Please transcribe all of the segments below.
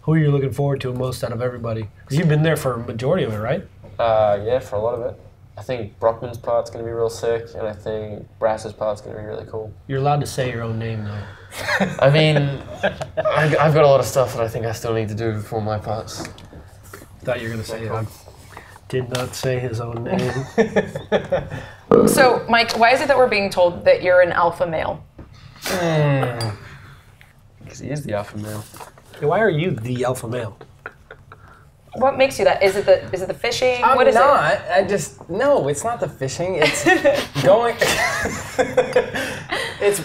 Who are you looking forward to most out of everybody? Because you've been there for a majority of it, right? Yeah, for a lot of it. I think Brockman's part's going to be real sick, and I think Brass's part's going to be really cool. You're allowed to say your own name, though. I mean, I've got a lot of stuff that I think I still need to do before my parts. Thought you were going to say it. I did not say his own name. So, Mike, why is it that we're being told that you're an alpha male? Because he is the alpha male. Why are you the alpha male? What makes you that? Is it the fishing? I'm what is not. it? I just no. It's not the fishing. It's going. It's.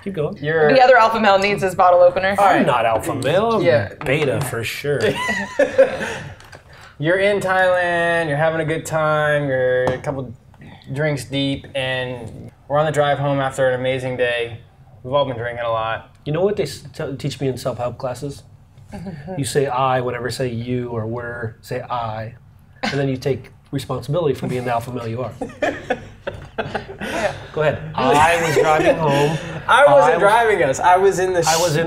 Keep going. The other alpha male needs his bottle opener. I'm not alpha male. I'm beta for sure. You're in Thailand. You're having a good time. You're a couple drinks deep, and we're on the drive home after an amazing day. We've all been drinking a lot. You know what they teach me in self-help classes? You say I whenever say you or we're, say I. And then you take responsibility for being the alpha male you are. Go ahead. I was driving home. I wasn't driving us. I was in a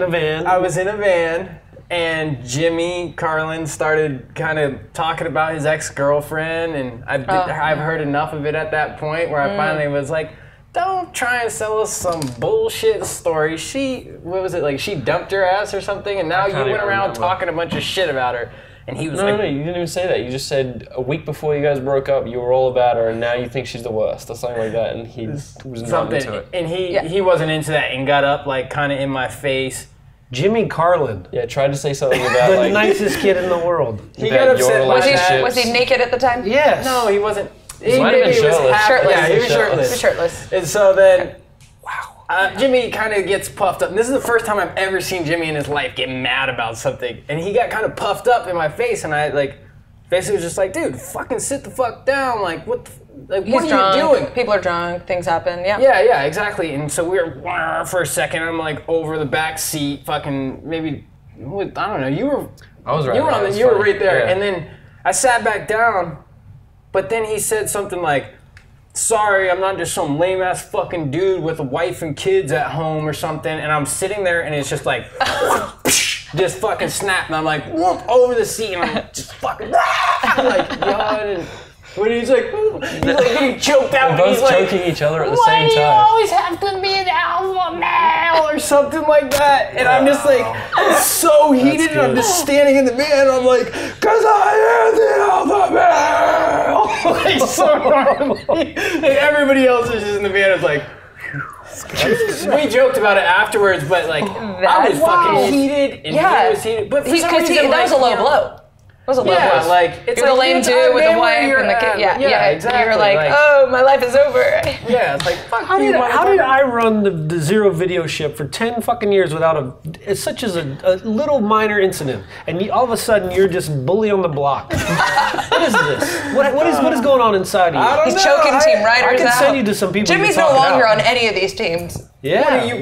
van. I was in a van, and Jimmy Carlin started kind of talking about his ex-girlfriend, and I've heard enough of it at that point where I finally was like, don't try and sell us some bullshit story. She dumped your ass or something, and now you went around talking a bunch of shit about her. And he was No, you didn't even say that. You just said a week before you guys broke up, you were all about her, and now you think she's the worst, or something like that. And he was not into it. And he wasn't into that, and got up like kind of in my face. Jimmy Carlin. Yeah, tried to say something about the nicest kid in the world. He got upset. Was he naked at the time? Yes. No, he wasn't. He might have been shirtless. Yeah, he was shirtless. He was shirtless. And so then, Jimmy kind of gets puffed up. And this is the first time I've ever seen Jimmy in his life get mad about something. And he got kind of puffed up in my face, and I basically was just like, dude, fucking sit the fuck down. Like, what are you doing? People are drunk. Things happen. Yeah. Yeah, exactly. And so we were for a second. I'm like over the back seat, fucking maybe. I don't know. You were. I was right. You were right there. Yeah. And then I sat back down. But then he said something like, sorry, I'm not just some lame-ass fucking dude with a wife and kids at home or something. And I'm sitting there, and it's just like, just fucking snap. And I'm like, whoop, over the seat, and I'm just fucking, I'm like, yawning. When he's like getting choked out. They're both choking each other at the same time. Why do you always have to be an alpha male or something like that? And I'm just like, so heated, and I'm just standing in the van, and I'm like, because I am the alpha male! Like, so gnarly. And everybody else is just in the van, is like, we joked about it afterwards, but like, I was fucking heated, and he was heated. But for some reason, that was a low blow. It was a low blow. Like, it's you're the lame dude with the wife and the kid. Yeah, exactly. You're like, oh, my life is over. Yeah, it's like, fuck how did I run the zero video ship for 10 fucking years without such as a little minor incident, and all of a sudden you're just bully on the block? What is this? What is going on inside of you? He's choking Team Riders I can out. send you to some people. Jimmy's no longer on any of these teams. Yeah. What are you?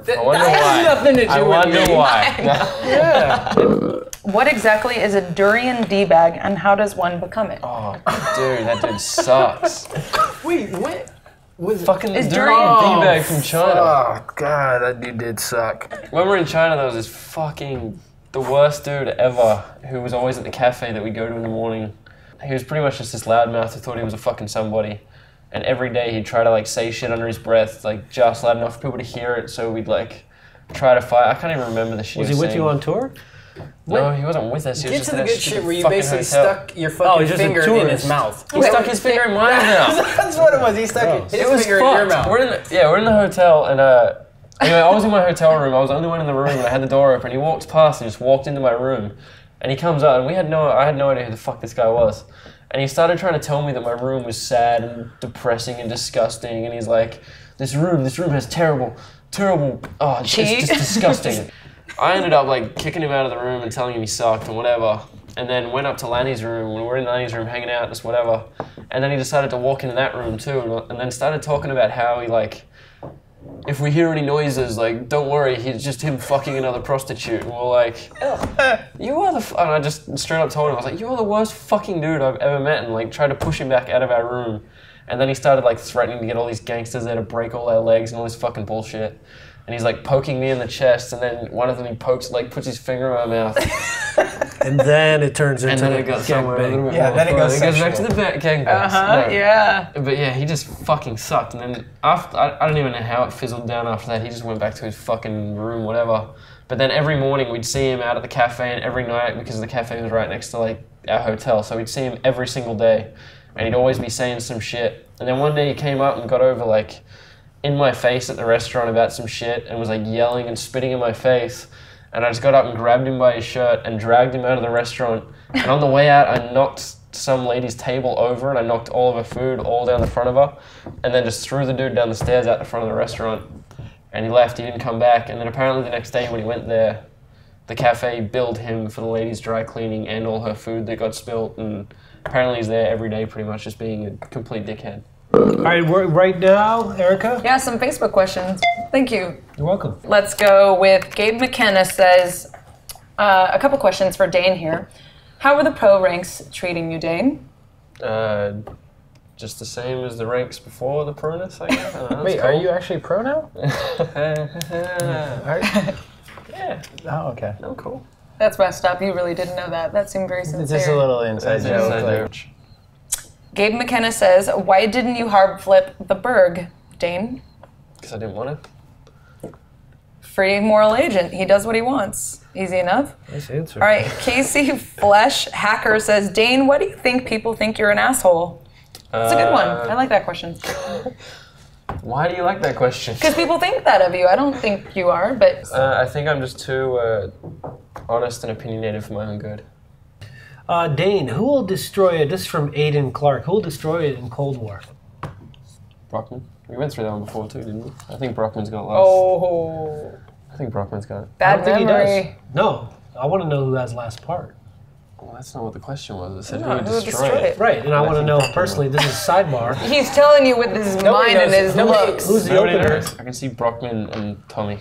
That has nothing to do with me. I wonder why. Yeah. What exactly is a durian D-bag, and how does one become it? Oh, dude, that dude sucks. Wait, what? Was fucking durian D-bag from China. Oh, God, that dude did suck. When we were in China, there was this fucking, the worst dude ever, who was always at the cafe that we go to in the morning. He was pretty much just this loudmouth who thought he was a fucking somebody. And every day he'd try to like say shit under his breath, like just loud enough for people to hear it, so we'd like try to fight. I can't even remember the shit. Was he with you on tour? No, he wasn't with us. He was Get just to the in good shit where you basically stuck your fucking finger in his mouth. He stuck his finger in my mouth. That's what it was. He stuck his finger in your mouth. We're in the hotel, and anyway, I was in my hotel room. I was the only one in the room, and I had the door open. He walked past and just walked into my room, and he comes out, and I had no idea who the fuck this guy was. And he started trying to tell me that my room was sad and depressing and disgusting, and he's like, this room has terrible, oh, it's just disgusting. I ended up like kicking him out of the room and telling him he sucked and whatever, and then went up to Lanny's room. We were in Lanny's room hanging out, just whatever, and then he decided to walk into that room too, and then started talking about how he like, if we hear any noises, like, don't worry, he's just him fucking another prostitute. And we're like, you are the and I just straight up told him, I was like, you are the worst fucking dude I've ever met, and like tried to push him back out of our room. And then he started like threatening to get all these gangsters there to break all our legs and all this fucking bullshit. and he's like poking me in the chest, and then one of them he puts his finger in my mouth, And then it turns into and then it goes somewhere a little bit Yeah, more then it fun. goes back to sexual. the gangbang. Yeah. But yeah, he just fucking sucked. And then after, I don't even know how it fizzled down after that. He just went back to his fucking room, whatever. But then every morning we'd see him out at the cafe, and every night, because the cafe was right next to like our hotel, so we'd see him every single day, and he'd always be saying some shit. And then one day he came up and got over like in my face at the restaurant about some shit, and was like yelling and spitting in my face. And I just got up and grabbed him by his shirt and dragged him out of the restaurant. And on the way out, I knocked some lady's table over, and I knocked all of her food all down the front of her, and then just threw the dude down the stairs out the front of the restaurant. And he left, he didn't come back. And then apparently the next day when he went there, the cafe billed him for the lady's dry cleaning and all her food that got spilt. And apparently he's there every day pretty much just being a complete dickhead. All right, right now, Erica. Yeah, some Facebook questions. Thank you. You're welcome. Let's go with Gabe McKenna says, a couple questions for Dane here. How are the pro ranks treating you, Dane? Just the same as the ranks before the proness, I guess. I don't know, Wait, it's are cool. you actually pro now? Yeah, Oh, okay. I'm cool. That's messed up. You really didn't know that. That seemed very sincere. It's just a little inside joke. Inside Like, joke. Gabe McKenna says, why didn't you hard flip the Berg, Dane? Because I didn't want to. Free moral agent. He does what he wants. Easy enough. Nice answer. All right, Casey Flesh Hacker says, Dane, why do you think people think you're an asshole? That's a good one. I like that question. Why do you like that question? Because people think that of you. I don't think you are, but I think I'm just too honest and opinionated for my own good. Dane, who will destroy it? This is from Aiden Clark. Who will destroy it in Cold War? Brockman. We went through that one before too, didn't we? I think Brockman's got it last. oh, I think Brockman's got it. I bad don't think memory. he does. No, I want to know who has last part. Well, that's not what the question was. It said No, who would who would destroy destroy it. it? Right, and I I want to think know Brockman personally. This is sidebar. He's telling you with his mind and his looks. Who's the Nobody opener? knows. I can see Brockman and Tommy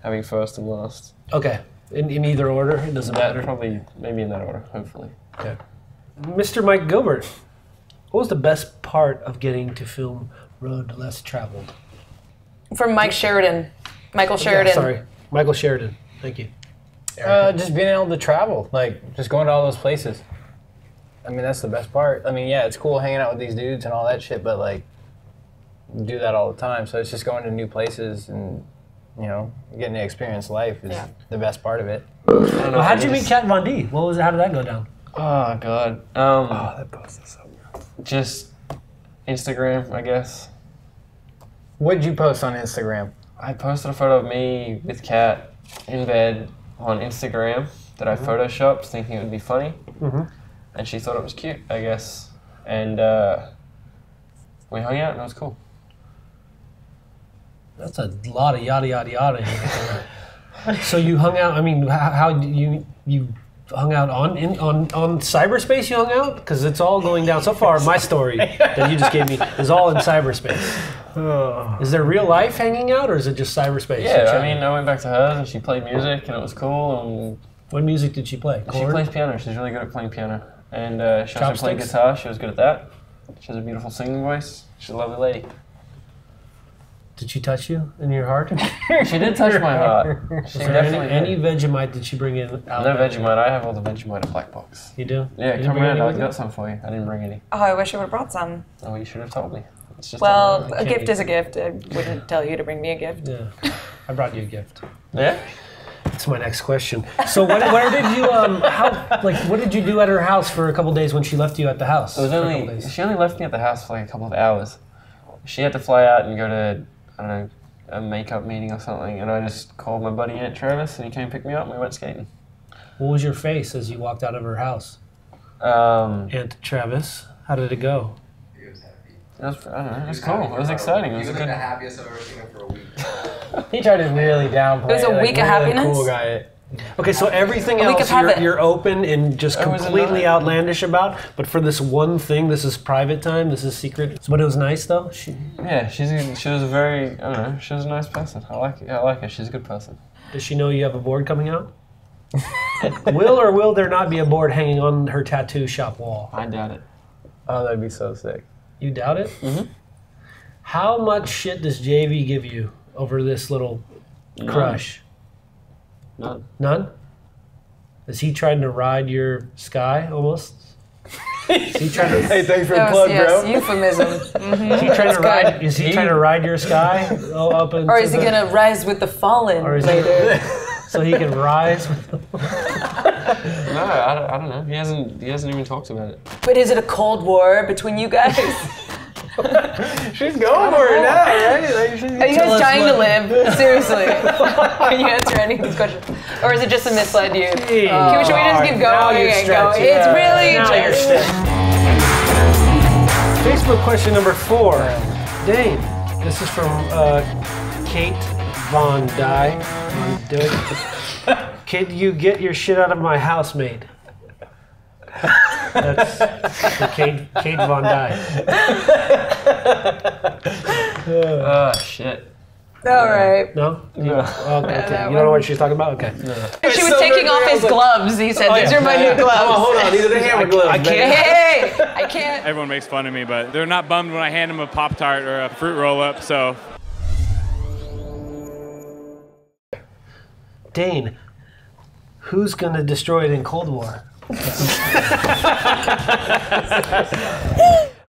having first and last. Okay, in either order, it doesn't That matter. probably, maybe in that order, hopefully. Okay. Mr. Mike Gilbert, what was the best part of getting to film Road Less Traveled? From Mike Sheridan. Michael Sheridan. Yeah, sorry, Michael Sheridan. Thank you. just being able to travel, like just going to all those places. I mean, that's the best part. I mean, yeah, it's cool hanging out with these dudes and all that shit, but like, do that all the time. So it's just going to new places and, you know, getting to experience life is the best part of it. Well, how'd you meet Kat Von D? What was it? How did that go down? Oh, God. That post is so good. Just Instagram, I guess. What'd you post on Instagram? I posted a photo of me with Kat in bed on Instagram that I photoshopped thinking it would be funny. And she thought it was cute, I guess. And we hung out and it was cool. That's a lot of yada yada yada. So you hung out. I mean, how you hung out on cyberspace? You hung out because it's all going down so far. My story that you just gave me is all in cyberspace. Is there real life hanging out, or is it just cyberspace? Yeah, I mean, I went back to hers and she played music and it was cool. And what music did she play? she Chord? plays piano. She's really good at playing piano. And she also played Chopsticks? guitar. She was good at that. She has a beautiful singing voice. She's a lovely lady. Did she touch you in your heart? She did touch my heart. She Is there definitely any did. Vegemite did she bring in? Out No there? Vegemite. I have all the Vegemite at Black Box. You do? Yeah, You didn't come bring around. any I with you? got some for you. I didn't bring any. Oh, I wish I would have brought some. Oh, you should have told me. It's just Well, on a can't gift be- is a gift. I wouldn't tell you to bring me a gift. Yeah, I brought you a gift. yeah. That's my next question. So where did you what did you do at her house for a couple days when she left you at the house? It was for a couple only days? she only left me at the house for like a couple of hours. She had to fly out and go to I don't know a makeup meeting or something, and I just called my buddy Aunt Travis, and he came pick me up, and we went skating. What was your face as you walked out of her house? It Aunt Travis, how did it go? He was happy. was I don't know, it was cool. It was exciting. It was He a was like good. the happiest I've ever seen him for a week. He tried to really downplay. It was a like, week of really happiness? Cool guy. Okay, so everything A week else of heaven. you're open and just It was a completely night. outlandish about, but for this one thing, this is private time, this is secret. But it was nice though. Yeah, she was a very I don't know. She was a nice person. I like her. She's a good person. Does she know you have a board coming out? Will or will there not be a board hanging on her tattoo shop wall? I doubt it. Oh, that'd be so sick. You doubt it? Mm-hmm. How much shit does JV give you over this little crush? None. None? Is he trying to ride your sky almost? Is he trying to? Hey, thanks for the That plug, was, yes, bro. euphemism. Is he trying to ride? Is he trying to ride your sky? Up into Or is he the- gonna rise with the fallen Or is he- later? so he can rise? No, I don't know. He hasn't even talked about it. But is it a cold war between you guys? She's going for it now, right? Like, she's Are you guys trying to live? Seriously. Can you answer any of these questions? Or is it just to misled you? Should we just keep Now going you're and going? stretching. It's really Now you're just... Facebook question number 4. Dane, this is from Kate Von Dyke. Can you get your shit out of my house, mate? That's for Kate Von Dyke. Oh, shit. All right. No? No. Okay. that You don't know what she's talking about? Okay. She was taking off his gloves. He said, these are my new gloves. Oh, hold on. These are the hammer gloves. I can't. Hey, I can't. Everyone makes fun of me, but they're not bummed when I hand them a Pop-Tart or a fruit roll-up, so. Dane, who's going to destroy it in Cold War?